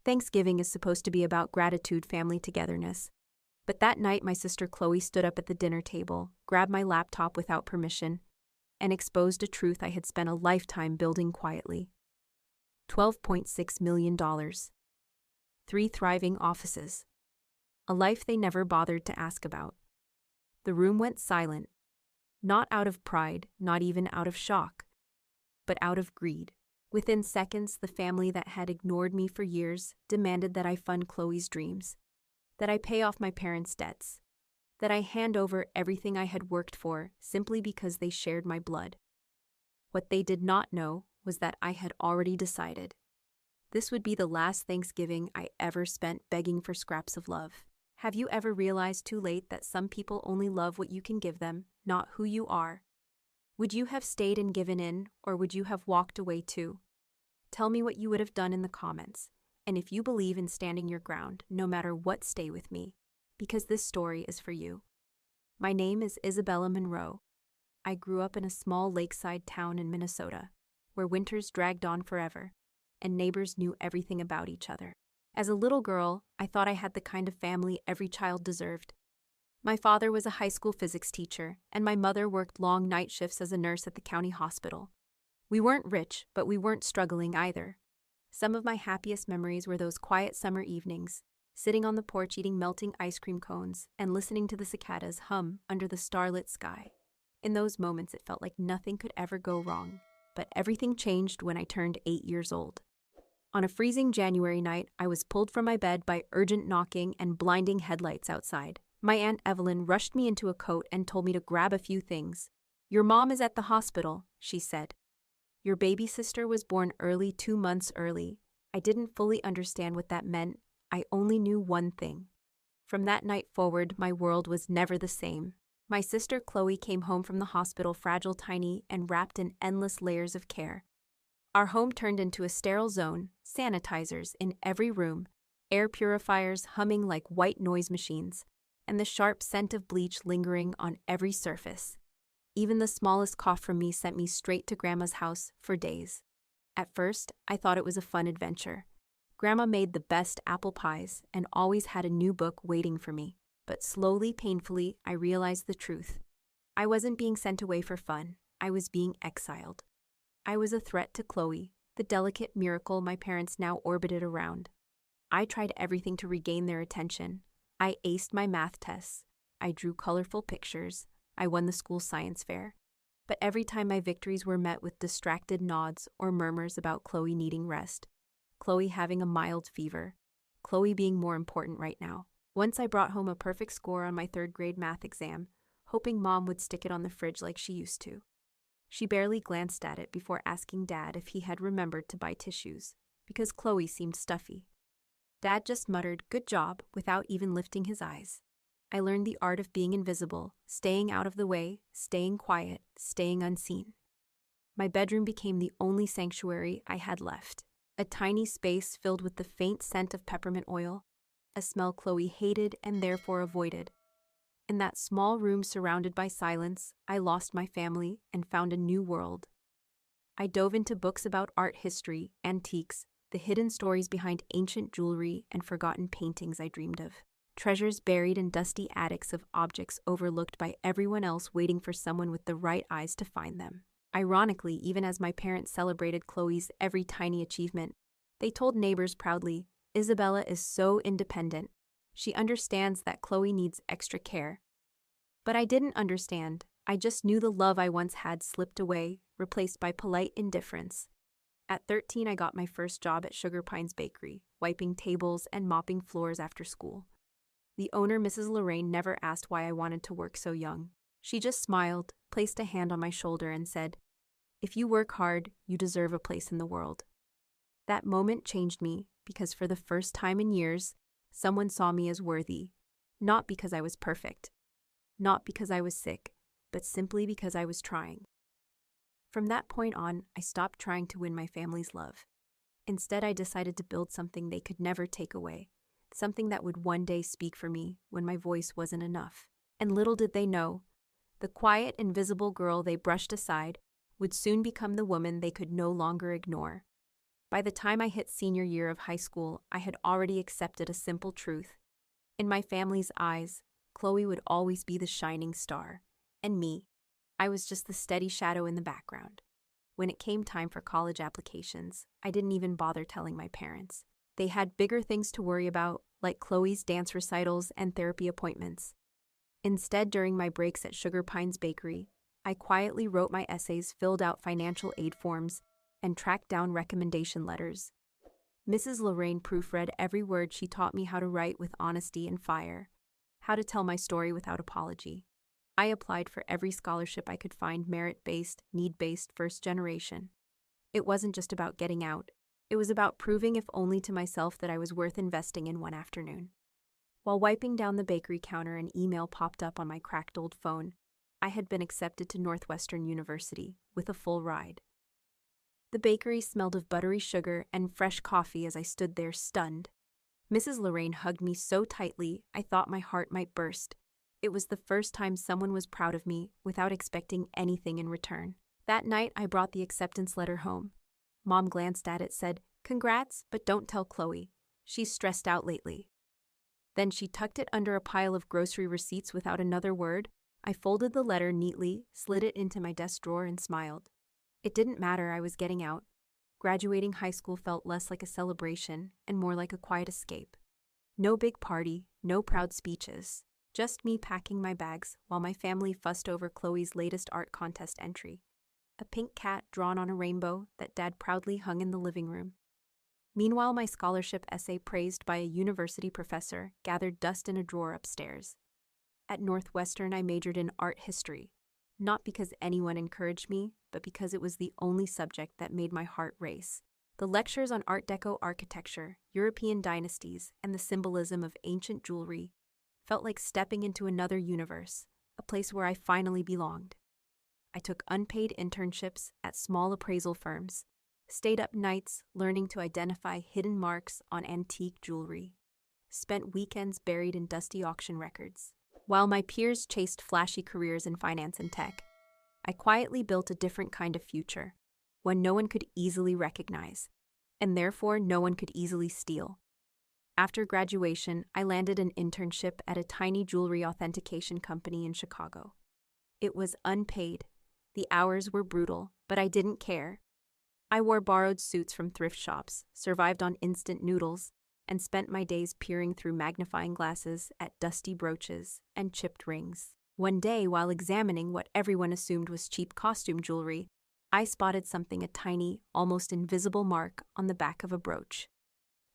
Thanksgiving is supposed to be about gratitude, family togetherness. But that night, my sister Chloe stood up at the dinner table, grabbed my laptop without permission, and exposed a truth I had spent a lifetime building quietly. $12.6 million. 3 thriving offices. A life they never bothered to ask about. The room went silent, not out of pride, not even out of shock, but out of greed. Within seconds, the family that had ignored me for years demanded that I fund Chloe's dreams, that I pay off my parents' debts, that I hand over everything I had worked for simply because they shared my blood. What they did not know was that I had already decided. This would be the last Thanksgiving I ever spent begging for scraps of love. Have you ever realized too late that some people only love what you can give them, not who you are? Would you have stayed and given in, or would you have walked away too? Tell me what you would have done in the comments, and if you believe in standing your ground, no matter what, stay with me, because this story is for you. My name is Isabella Monroe. I grew up in a small lakeside town in Minnesota, where winters dragged on forever, and neighbors knew everything about each other. As a little girl, I thought I had the kind of family every child deserved. My father was a high school physics teacher, and my mother worked long night shifts as a nurse at the county hospital. We weren't rich, but we weren't struggling either. Some of my happiest memories were those quiet summer evenings, sitting on the porch eating melting ice cream cones and listening to the cicadas hum under the starlit sky. In those moments, it felt like nothing could ever go wrong, but everything changed when I turned 8 years old. On a freezing January night, I was pulled from my bed by urgent knocking and blinding headlights outside. My Aunt Evelyn rushed me into a coat and told me to grab a few things. "Your mom is at the hospital," she said. "Your baby sister was born early, 2 months early." I didn't fully understand what that meant. I only knew one thing. From that night forward, my world was never the same. My sister Chloe came home from the hospital fragile, tiny, and wrapped in endless layers of care. Our home turned into a sterile zone, sanitizers in every room, air purifiers humming like white noise machines, and the sharp scent of bleach lingering on every surface. Even the smallest cough from me sent me straight to Grandma's house for days. At first, I thought it was a fun adventure. Grandma made the best apple pies and always had a new book waiting for me. But slowly, painfully, I realized the truth. I wasn't being sent away for fun. I was being exiled. I was a threat to Chloe, the delicate miracle my parents now orbited around. I tried everything to regain their attention. I aced my math tests. I drew colorful pictures. I won the school science fair. But every time my victories were met with distracted nods or murmurs about Chloe needing rest, Chloe having a mild fever, Chloe being more important right now. Once I brought home a perfect score on my 3rd grade math exam, hoping Mom would stick it on the fridge like she used to. She barely glanced at it before asking Dad if he had remembered to buy tissues, because Chloe seemed stuffy. Dad just muttered, "Good job," without even lifting his eyes. I learned the art of being invisible, staying out of the way, staying quiet, staying unseen. My bedroom became the only sanctuary I had left. A tiny space filled with the faint scent of peppermint oil, a smell Chloe hated and therefore avoided. In that small room surrounded by silence, I lost my family and found a new world. I dove into books about art history, antiques, the hidden stories behind ancient jewelry and forgotten paintings I dreamed of. Treasures buried in dusty attics of objects overlooked by everyone else waiting for someone with the right eyes to find them. Ironically, even as my parents celebrated Chloe's every tiny achievement, they told neighbors proudly, "Isabella is so independent. She understands that Chloe needs extra care." But I didn't understand. I just knew the love I once had slipped away, replaced by polite indifference. At 13, I got my first job at Sugar Pines Bakery, wiping tables and mopping floors after school. The owner, Mrs. Lorraine, never asked why I wanted to work so young. She just smiled, placed a hand on my shoulder, and said, "If you work hard, you deserve a place in the world." That moment changed me because for the first time in years, someone saw me as worthy, not because I was perfect, not because I was sick, but simply because I was trying. From that point on, I stopped trying to win my family's love. Instead, I decided to build something they could never take away, something that would one day speak for me when my voice wasn't enough. And little did they know, the quiet, invisible girl they brushed aside would soon become the woman they could no longer ignore. By the time I hit senior year of high school, I had already accepted a simple truth. In my family's eyes, Chloe would always be the shining star, and me, I was just the steady shadow in the background. When it came time for college applications, I didn't even bother telling my parents. They had bigger things to worry about, like Chloe's dance recitals and therapy appointments. Instead, during my breaks at Sugar Pines Bakery, I quietly wrote my essays, filled out financial aid forms, and tracked down recommendation letters. Mrs. Lorraine proofread every word. She taught me how to write with honesty and fire, how to tell my story without apology. I applied for every scholarship I could find, merit-based, need-based, first generation. It wasn't just about getting out. It was about proving, if only to myself, that I was worth investing in one afternoon. While wiping down the bakery counter, an email popped up on my cracked old phone. I had been accepted to Northwestern University with a full ride. The bakery smelled of buttery sugar and fresh coffee as I stood there stunned. Mrs. Lorraine hugged me so tightly I thought my heart might burst. It was the first time someone was proud of me without expecting anything in return. That night, I brought the acceptance letter home. Mom glanced at it, said, "Congrats, but don't tell Chloe. She's stressed out lately." Then she tucked it under a pile of grocery receipts without another word. I folded the letter neatly, slid it into my desk drawer, and smiled. It didn't matter, I was getting out. Graduating high school felt less like a celebration and more like a quiet escape. No big party, no proud speeches. Just me packing my bags while my family fussed over Chloe's latest art contest entry. A pink cat drawn on a rainbow that Dad proudly hung in the living room. Meanwhile, my scholarship essay, praised by a university professor, gathered dust in a drawer upstairs. At Northwestern, I majored in art history, not because anyone encouraged me, but because it was the only subject that made my heart race. The lectures on Art Deco architecture, European dynasties, and the symbolism of ancient jewelry felt like stepping into another universe, a place where I finally belonged. I took unpaid internships at small appraisal firms, stayed up nights learning to identify hidden marks on antique jewelry, spent weekends buried in dusty auction records. While my peers chased flashy careers in finance and tech, I quietly built a different kind of future, one no one could easily recognize, and therefore no one could easily steal. After graduation, I landed an internship at a tiny jewelry authentication company in Chicago. It was unpaid. The hours were brutal, but I didn't care. I wore borrowed suits from thrift shops, survived on instant noodles, and spent my days peering through magnifying glasses at dusty brooches and chipped rings. One day, while examining what everyone assumed was cheap costume jewelry, I spotted something, a tiny, almost invisible mark on the back of a brooch.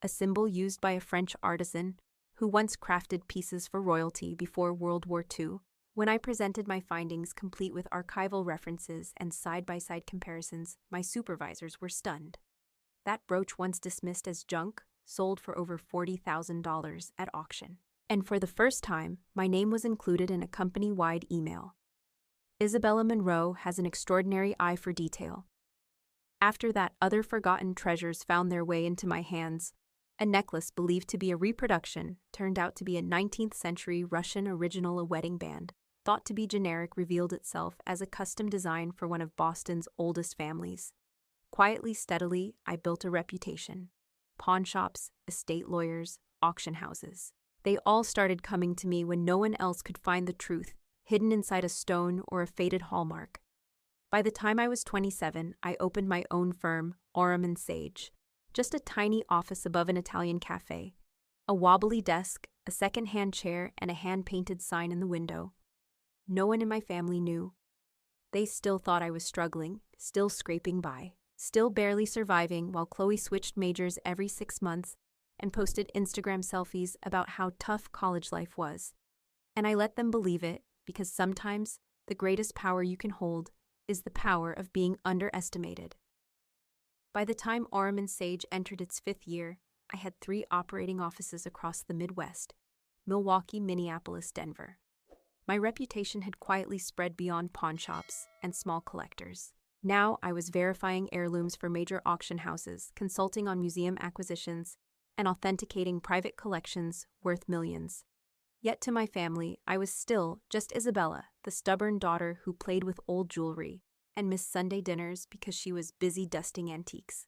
A symbol used by a French artisan who once crafted pieces for royalty before World War II. When I presented my findings, complete with archival references and side-by-side comparisons, my supervisors were stunned. That brooch, once dismissed as junk, sold for over $40,000 at auction. And for the first time, my name was included in a company-wide email. Isabella Monroe has an extraordinary eye for detail. After that, other forgotten treasures found their way into my hands. A necklace believed to be a reproduction turned out to be a 19th century Russian original. A wedding band, thought to be generic, revealed itself as a custom design for one of Boston's oldest families. Quietly, steadily, I built a reputation. Pawn shops, estate lawyers, auction houses. They all started coming to me when no one else could find the truth, hidden inside a stone or a faded hallmark. By the time I was 27, I opened my own firm, Aurum & Sage. Just a tiny office above an Italian cafe, a wobbly desk, a second-hand chair, and a hand-painted sign in the window. No one in my family knew. They still thought I was struggling, still scraping by, still barely surviving, while Chloe switched majors every 6 months and posted Instagram selfies about how tough college life was. And I let them believe it, because sometimes the greatest power you can hold is the power of being underestimated. By the time Aurum & Sage entered its 5th year, I had 3 operating offices across the Midwest: Milwaukee, Minneapolis, Denver. My reputation had quietly spread beyond pawn shops and small collectors. Now I was verifying heirlooms for major auction houses, consulting on museum acquisitions, and authenticating private collections worth millions. Yet to my family, I was still just Isabella, the stubborn daughter who played with old jewelry and missed Sunday dinners because she was busy dusting antiques.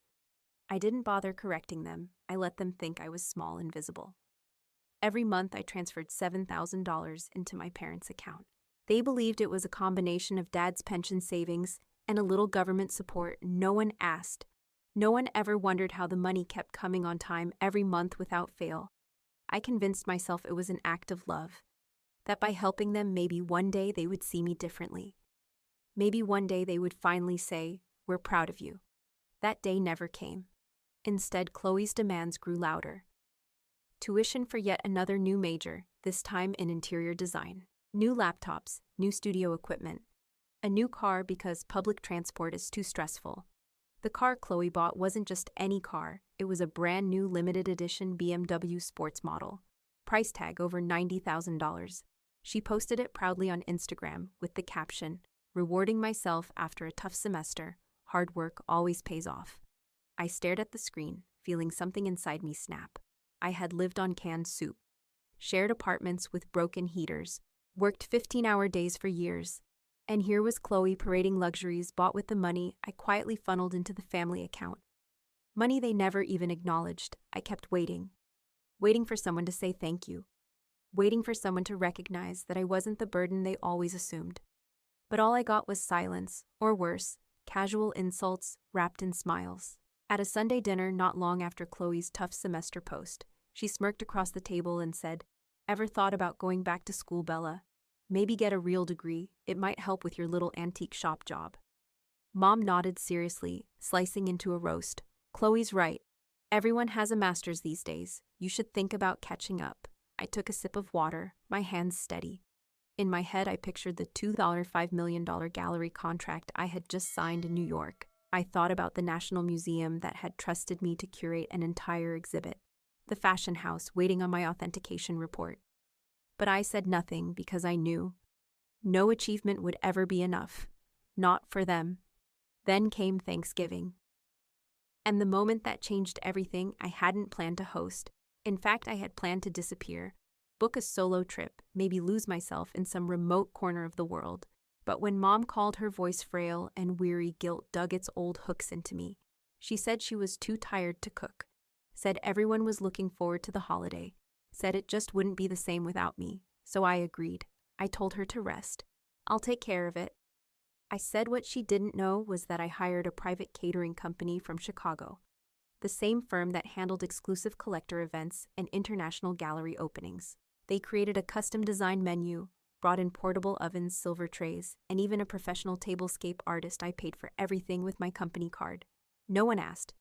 I didn't bother correcting them. I let them think I was small and visible. Every month, I transferred $7,000 into my parents' account. They believed it was a combination of Dad's pension savings and a little government support. No one asked. No one ever wondered how the money kept coming on time every month without fail. I convinced myself it was an act of love, that by helping them, maybe one day they would see me differently. Maybe one day they would finally say, "We're proud of you." That day never came. Instead, Chloe's demands grew louder. Tuition for yet another new major, this time in interior design. New laptops, new studio equipment. A new car because public transport is too stressful. The car Chloe bought wasn't just any car, it was a brand new limited edition BMW sports model. Price tag over $90,000. She posted it proudly on Instagram with the caption, "Rewarding myself after a tough semester, hard work always pays off." I stared at the screen, feeling something inside me snap. I had lived on canned soup, shared apartments with broken heaters, worked 15-hour days for years, and here was Chloe parading luxuries bought with the money I quietly funneled into the family account. Money they never even acknowledged. I kept waiting for someone to say thank you, waiting for someone to recognize that I wasn't the burden they always assumed. But all I got was silence, or worse, casual insults wrapped in smiles. At a Sunday dinner not long after Chloe's tough semester post, she smirked across the table and said, "Ever thought about going back to school, Bella? Maybe get a real degree, it might help with your little antique shop job." Mom nodded seriously, slicing into a roast. "Chloe's right. Everyone has a master's these days. You should think about catching up." I took a sip of water, my hands steady. In my head, I pictured the $2.5 million gallery contract I had just signed in New York. I thought about the National Museum that had trusted me to curate an entire exhibit, the fashion house waiting on my authentication report. But I said nothing because I knew no achievement would ever be enough. Not for them. Then came Thanksgiving. And the moment that changed everything, I hadn't planned to host. In fact, I had planned to disappear, book a solo trip, maybe lose myself in some remote corner of the world. But when Mom called, her voice frail and weary, guilt dug its old hooks into me. She said she was too tired to cook, said everyone was looking forward to the holiday, said it just wouldn't be the same without me. So I agreed. I told her to rest. "I'll take care of it." I said what she didn't know was that I hired a private catering company from Chicago, the same firm that handled exclusive collector events and international gallery openings. They created a custom-designed menu, brought in portable ovens, silver trays, and even a professional tablescape artist. I paid for everything with my company card. No one asked.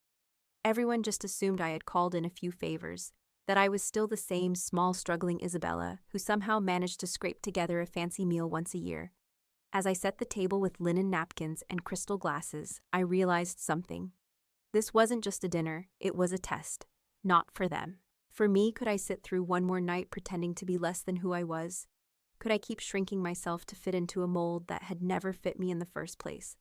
Everyone just assumed I had called in a few favors, that I was still the same small, struggling Isabella who somehow managed to scrape together a fancy meal once a year. As I set the table with linen napkins and crystal glasses, I realized something. This wasn't just a dinner, it was a test. Not for them. For me, could I sit through one more night pretending to be less than who I was? Could I keep shrinking myself to fit into a mold that had never fit me in the first place?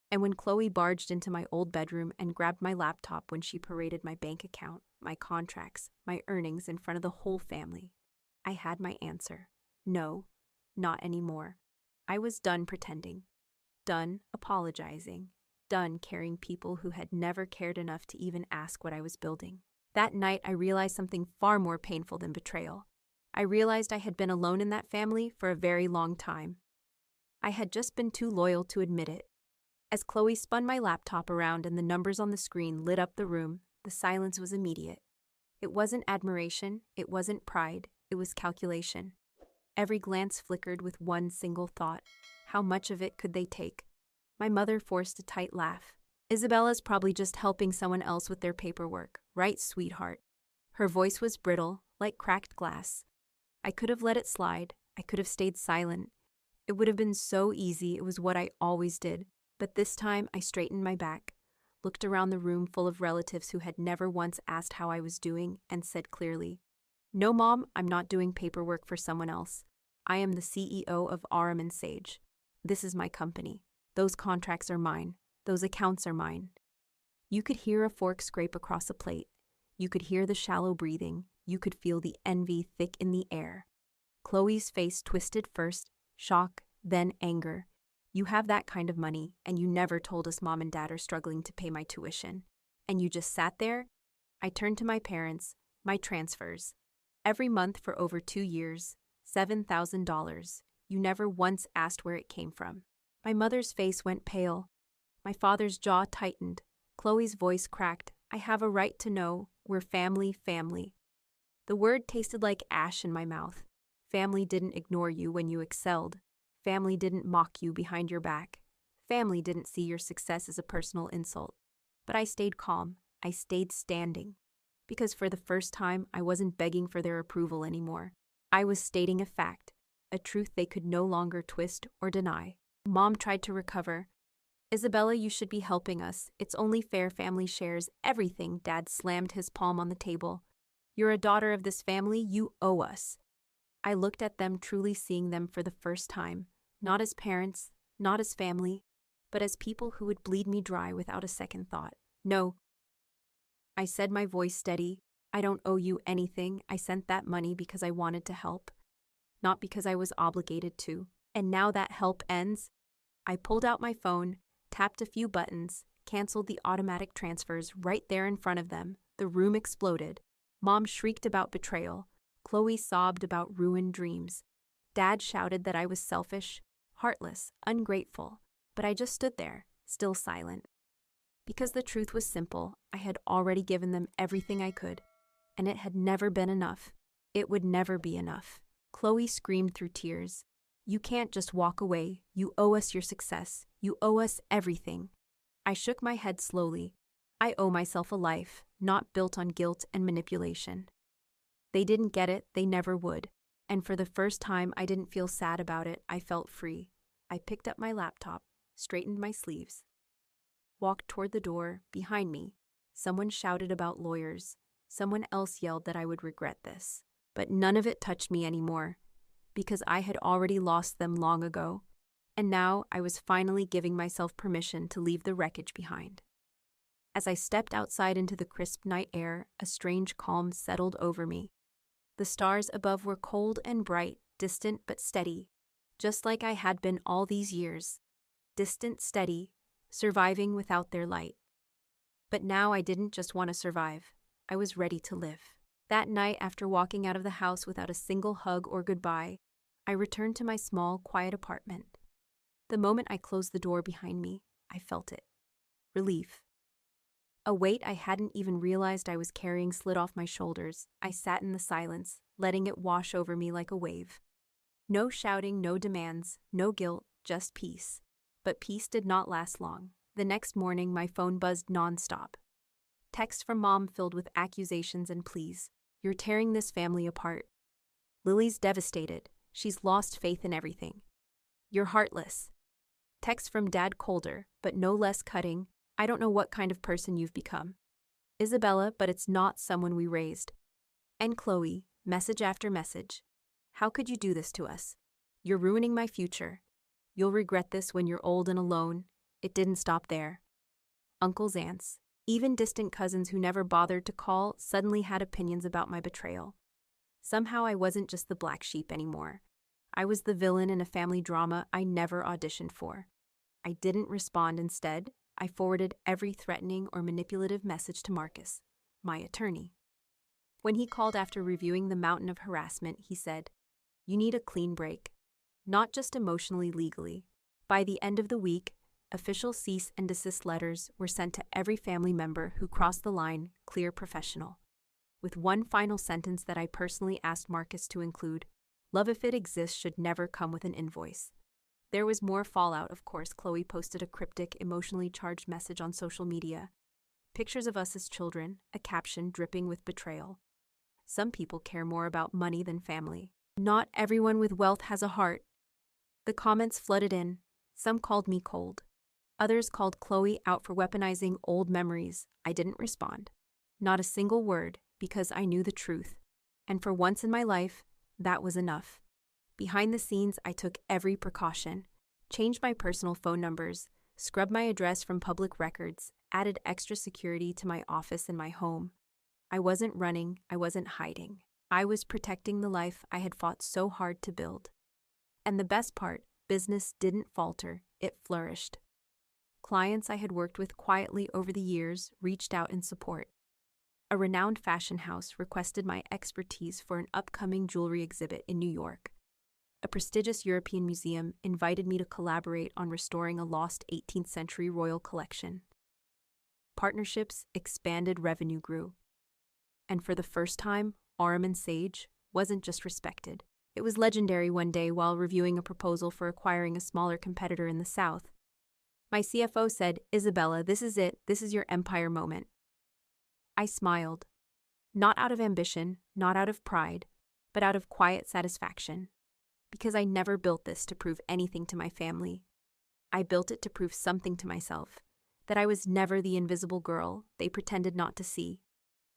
And when Chloe barged into my old bedroom and grabbed my laptop, when she paraded my bank account, my contracts, my earnings in front of the whole family, I had my answer. No, not anymore. I was done pretending, done apologizing, done carrying people who had never cared enough to even ask what I was building. That night, I realized something far more painful than betrayal. I realized I had been alone in that family for a very long time. I had just been too loyal to admit it. As Chloe spun my laptop around and the numbers on the screen lit up the room, the silence was immediate. It wasn't admiration, it wasn't pride, it was calculation. Every glance flickered with one single thought. How much of it could they take? My mother forced a tight laugh. "Isabella's probably just helping someone else with their paperwork, right, sweetheart?" Her voice was brittle, like cracked glass. I could have let it slide. I could have stayed silent. It would have been so easy. It was what I always did. But this time, I straightened my back, looked around the room full of relatives who had never once asked how I was doing, and said clearly, "No, Mom, I'm not doing paperwork for someone else. I am the CEO of Aram & Sage. This is my company. Those contracts are mine. Those accounts are mine." You could hear a fork scrape across a plate. You could hear the shallow breathing. You could feel the envy thick in the air. Chloe's face twisted first, shock, then anger. "You have that kind of money, and you never told us Mom and Dad are struggling to pay my tuition. And you just sat there? I turned to my parents, my transfers. Every month for over 2 years, $7,000. You never once asked where it came from. My mother's face went pale. My father's jaw tightened. Chloe's voice cracked. I have a right to know. We're family, family. The word tasted like ash in my mouth. Family didn't ignore you when you excelled. Family didn't mock you behind your back. Family didn't see your success as a personal insult. But I stayed calm. I stayed standing. Because for the first time, I wasn't begging for their approval anymore. I was stating a fact, a truth they could no longer twist or deny. Mom tried to recover. Isabella, you should be helping us. It's only fair family shares everything. Dad slammed his palm on the table. You're a daughter of this family. You owe us. I looked at them, truly seeing them for the first time, not as parents, not as family, but as people who would bleed me dry without a second thought. No, I said, my voice steady. I don't owe you anything. I sent that money because I wanted to help, not because I was obligated to. And now that help ends. I pulled out my phone, tapped a few buttons, canceled the automatic transfers right there in front of them. The room exploded. Mom shrieked about betrayal. Chloe sobbed about ruined dreams. Dad shouted that I was selfish, heartless, ungrateful. But I just stood there, still silent. Because the truth was simple, I had already given them everything I could, and it had never been enough. It would never be enough. Chloe screamed through tears. You can't just walk away. You owe us your success. You owe us everything. I shook my head slowly. I owe myself a life, not built on guilt and manipulation. They didn't get it, they never would. And for the first time, I didn't feel sad about it. I felt free. I picked up my laptop, straightened my sleeves, walked toward the door. Behind me, someone shouted about lawyers. Someone else yelled that I would regret this. But none of it touched me anymore, because I had already lost them long ago. And now I was finally giving myself permission to leave the wreckage behind. As I stepped outside into the crisp night air, a strange calm settled over me. The stars above were cold and bright, distant but steady, just like I had been all these years. Distant, steady, surviving without their light. But now I didn't just want to survive. I was ready to live. That night, after walking out of the house without a single hug or goodbye, I returned to my small, quiet apartment. The moment I closed the door behind me, I felt it. Relief. A weight I hadn't even realized I was carrying slid off my shoulders. I sat in the silence, letting it wash over me like a wave. No shouting, no demands, no guilt, just peace. But peace did not last long. The next morning, my phone buzzed nonstop. Texts from Mom filled with accusations and pleas. You're tearing this family apart. Lily's devastated. She's lost faith in everything. You're heartless. Texts from Dad, colder, but no less cutting. I don't know what kind of person you've become. Isabella, but it's not someone we raised. And Chloe, message after message. How could you do this to us? You're ruining my future. You'll regret this when you're old and alone. It didn't stop there. Uncles, aunts, even distant cousins who never bothered to call suddenly had opinions about my betrayal. Somehow I wasn't just the black sheep anymore. I was the villain in a family drama I never auditioned for. I didn't respond. Instead, I forwarded every threatening or manipulative message to Marcus, my attorney. When he called after reviewing the mountain of harassment, he said, "You need a clean break. Not just emotionally, legally." By the end of the week, official cease and desist letters were sent to every family member who crossed the line, clear professional. With one final sentence that I personally asked Marcus to include, "Love, if it exists, should never come with an invoice." There was more fallout, of course. Chloe posted a cryptic, emotionally charged message on social media. Pictures of us as children, a caption dripping with betrayal. Some people care more about money than family. Not everyone with wealth has a heart. The comments flooded in. Some called me cold. Others called Chloe out for weaponizing old memories. I didn't respond. Not a single word, because I knew the truth. And for once in my life, that was enough. Behind the scenes, I took every precaution. Changed my personal phone numbers, scrubbed my address from public records, added extra security to my office and my home. I wasn't running, I wasn't hiding. I was protecting the life I had fought so hard to build. And the best part, business didn't falter, it flourished. Clients I had worked with quietly over the years reached out in support. A renowned fashion house requested my expertise for an upcoming jewelry exhibit in New York. A prestigious European museum invited me to collaborate on restoring a lost 18th century royal collection. Partnerships expanded, revenue grew. And for the first time, Aurum & Sage wasn't just respected. It was legendary. One day, while reviewing a proposal for acquiring a smaller competitor in the South, my CFO said, "Isabella, this is it. This is your empire moment." I smiled. Not out of ambition, not out of pride, but out of quiet satisfaction. Because I never built this to prove anything to my family. I built it to prove something to myself, that I was never the invisible girl they pretended not to see.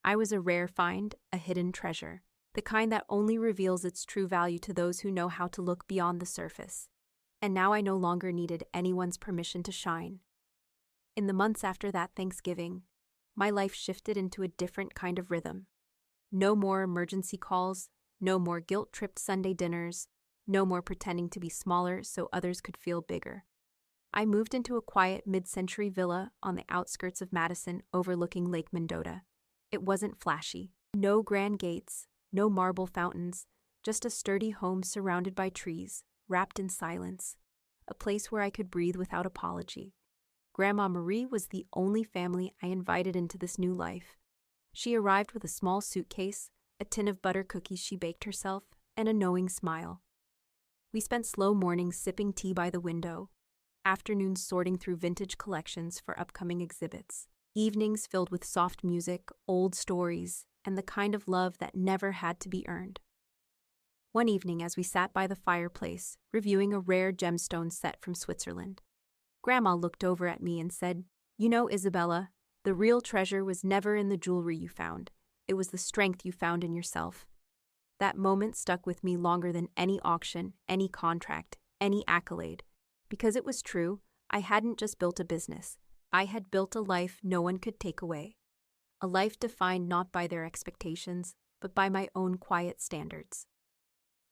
I was a rare find, a hidden treasure, the kind that only reveals its true value to those who know how to look beyond the surface. And now I no longer needed anyone's permission to shine. In the months after that Thanksgiving, my life shifted into a different kind of rhythm. No more emergency calls, no more guilt-tripped Sunday dinners, no more pretending to be smaller so others could feel bigger. I moved into a quiet mid-century villa on the outskirts of Madison overlooking Lake Mendota. It wasn't flashy. No grand gates, no marble fountains, just a sturdy home surrounded by trees, wrapped in silence. A place where I could breathe without apology. Grandma Marie was the only family I invited into this new life. She arrived with a small suitcase, a tin of butter cookies she baked herself, and a knowing smile. We spent slow mornings sipping tea by the window, afternoons sorting through vintage collections for upcoming exhibits, evenings filled with soft music, old stories, and the kind of love that never had to be earned. One evening, as we sat by the fireplace, reviewing a rare gemstone set from Switzerland, Grandma looked over at me and said, "You know, Isabella, the real treasure was never in the jewelry you found. It was the strength you found in yourself." That moment stuck with me longer than any auction, any contract, any accolade. Because it was true, I hadn't just built a business. I had built a life no one could take away. A life defined not by their expectations, but by my own quiet standards.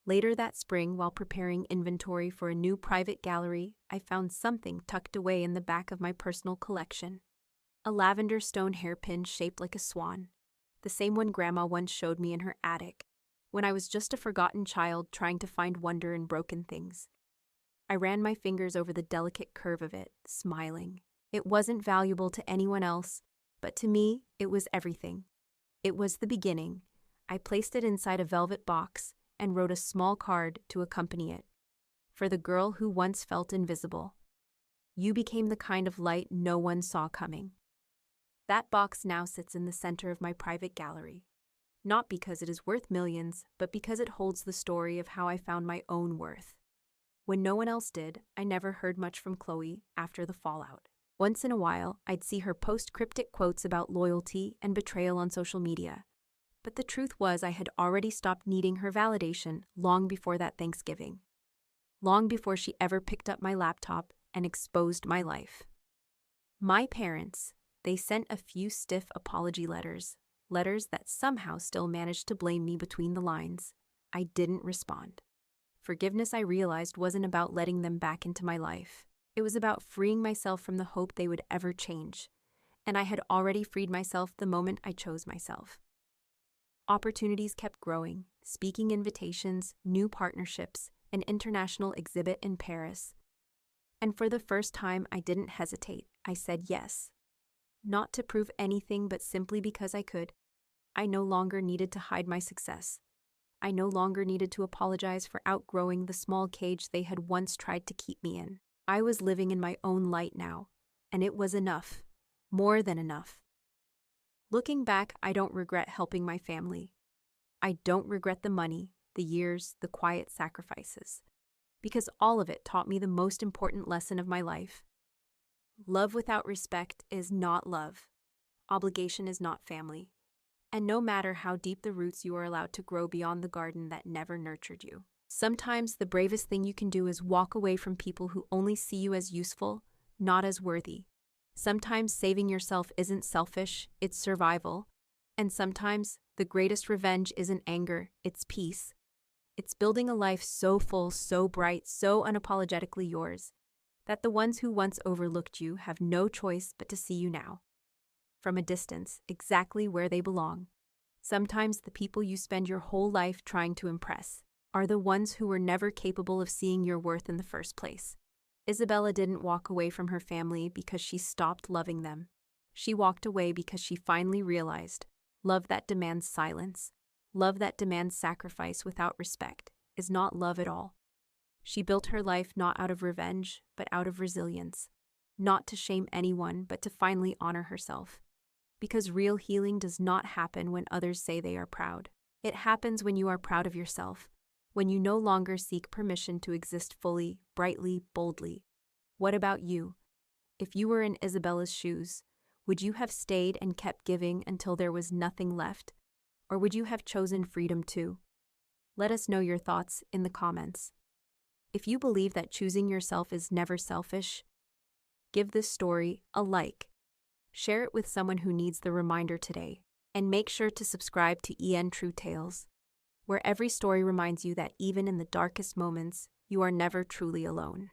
Later that spring, while preparing inventory for a new private gallery, I found something tucked away in the back of my personal collection. A lavender stone hairpin shaped like a swan, the same one Grandma once showed me in her attic, when I was just a forgotten child trying to find wonder in broken things. I ran my fingers over the delicate curve of it, smiling. It wasn't valuable to anyone else, but to me, it was everything. It was the beginning. I placed it inside a velvet box and wrote a small card to accompany it. For the girl who once felt invisible. You became the kind of light no one saw coming. That box now sits in the center of my private gallery. Not because it is worth millions, but because it holds the story of how I found my own worth. When no one else did, I never heard much from Chloe after the fallout. Once in a while, I'd see her post cryptic quotes about loyalty and betrayal on social media. But the truth was I had already stopped needing her validation long before that Thanksgiving. Long before she ever picked up my laptop and exposed my life. My parents, they sent a few stiff apology letters that somehow still managed to blame me between the lines. I didn't respond. Forgiveness, I realized, wasn't about letting them back into my life. It was about freeing myself from the hope they would ever change. And I had already freed myself the moment I chose myself. Opportunities kept growing, speaking invitations, new partnerships, an international exhibit in Paris. And for the first time, I didn't hesitate. I said yes. Not to prove anything, but simply because I could. I no longer needed to hide my success. I no longer needed to apologize for outgrowing the small cage they had once tried to keep me in. I was living in my own light now, and it was enough. More than enough. Looking back, I don't regret helping my family. I don't regret the money, the years, the quiet sacrifices. Because all of it taught me the most important lesson of my life. Love without respect is not love. Obligation is not family. And no matter how deep the roots, you are allowed to grow beyond the garden that never nurtured you. Sometimes the bravest thing you can do is walk away from people who only see you as useful, not as worthy. Sometimes saving yourself isn't selfish, it's survival. And sometimes the greatest revenge isn't anger, it's peace. It's building a life so full, so bright, so unapologetically yours, That the ones who once overlooked you have no choice but to see you now, from a distance, exactly where they belong. Sometimes the people you spend your whole life trying to impress are the ones who were never capable of seeing your worth in the first place. Isabella didn't walk away from her family because she stopped loving them. She walked away because she finally realized love that demands silence, love that demands sacrifice without respect, is not love at all. She built her life not out of revenge, but out of resilience, not to shame anyone, but to finally honor herself. Because real healing does not happen when others say they are proud. It happens when you are proud of yourself, when you no longer seek permission to exist fully, brightly, boldly. What about you? If you were in Isabella's shoes, would you have stayed and kept giving until there was nothing left? Or would you have chosen freedom too? Let us know your thoughts in the comments. If you believe that choosing yourself is never selfish, give this story a like. Share it with someone who needs the reminder today. And make sure to subscribe to EN True Tales, where every story reminds you that even in the darkest moments, you are never truly alone.